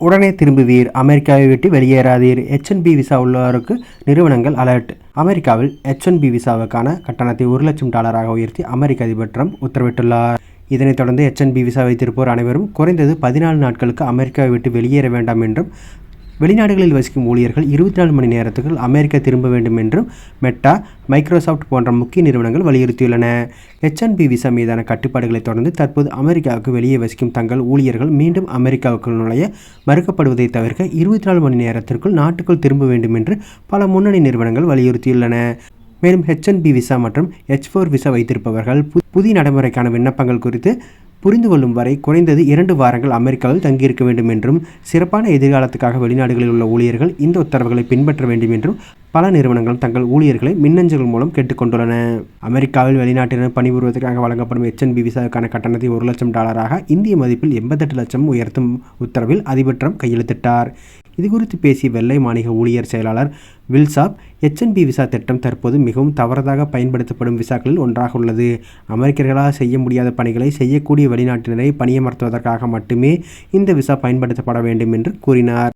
உடனே திரும்புவீர், அமெரிக்காவை விட்டு வெளியேறாதீர். H1B விசா உள்ளவருக்கு நிறுவனங்கள் அலர்ட். அமெரிக்காவில் H1B விசாவுக்கான கட்டணத்தை $1,00,000 உயர்த்தி அமெரிக்க அதிபர் ட்ரம்ப் உத்தரவிட்டுள்ளார். இதனைத் தொடர்ந்து H1B விசா வைத்திருப்போர் அனைவரும் குறைந்தது 14 நாட்களுக்கு அமெரிக்காவை விட்டு வெளியேற வேண்டாம் என்றும், வெளிநாடுகளில் வசிக்கும் ஊழியர்கள் 24 மணி நேரத்துக்குள் அமெரிக்கா திரும்ப வேண்டும் என்றும் மெட்டா, மைக்ரோசாஃப்ட் போன்ற முக்கிய நிறுவனங்கள் வலியுறுத்தியுள்ளன. H1B விசா மீதான கட்டுப்பாடுகளை தொடர்ந்து தற்போது அமெரிக்காவுக்கு வெளியே வசிக்கும் தங்கள் ஊழியர்கள் மீண்டும் அமெரிக்காவுக்குள் நுழைய மறுக்கப்படுவதை தவிர்க்க 24 மணி நேரத்திற்குள் நாட்டுக்குள் திரும்ப வேண்டும் என்று பல முன்னணி நிறுவனங்கள் வலியுறுத்தியுள்ளன. மேலும் H1B விசா மற்றும் H4 விசா வைத்திருப்பவர்கள் புதிய நடைமுறைக்கான விண்ணப்பங்கள் குறித்து புரிந்து கொள்ளும் வரை குறைந்தது 2 வாரங்கள் அமெரிக்காவில் தங்கியிருக்க வேண்டும் என்றும், சிறப்பான எதிர்காலத்துக்காக வெளிநாடுகளில் உள்ள ஊழியர்கள் இந்த உத்தரவுகளை பின்பற்ற வேண்டும் என்றும் பல நிறுவனங்களும் தங்கள் ஊழியர்களை மின்னஞ்சல்கள் மூலம் கேட்டுக்கொண்டுள்ளன. அமெரிக்காவில் வெளிநாட்டினர் பணிபுரிவதற்காக வழங்கப்படும் H1B விசாவுக்கான கட்டணத்தை $1,00,000 இந்திய மதிப்பில் 88 லட்சம் உயர்த்தும் உத்தரவில் அதிபர் ட்ரம்ப் கையெழுத்திட்டார். இதுகுறித்து பேசிய வெள்ளை மாளிகை ஊழியர் செயலாளர் வில்சாப், H1B விசா திட்டம் தற்போது மிகவும் தவறாக பயன்படுத்தப்படும் விசாக்களில் ஒன்றாக உள்ளது. அமெரிக்கர்களால் செய்ய முடியாத பணிகளை செய்யக்கூடிய வெளிநாட்டினரை பணியமர்த்துவதற்காக மட்டுமே இந்த விசா பயன்படுத்தப்பட வேண்டும் என்று கூறினார்.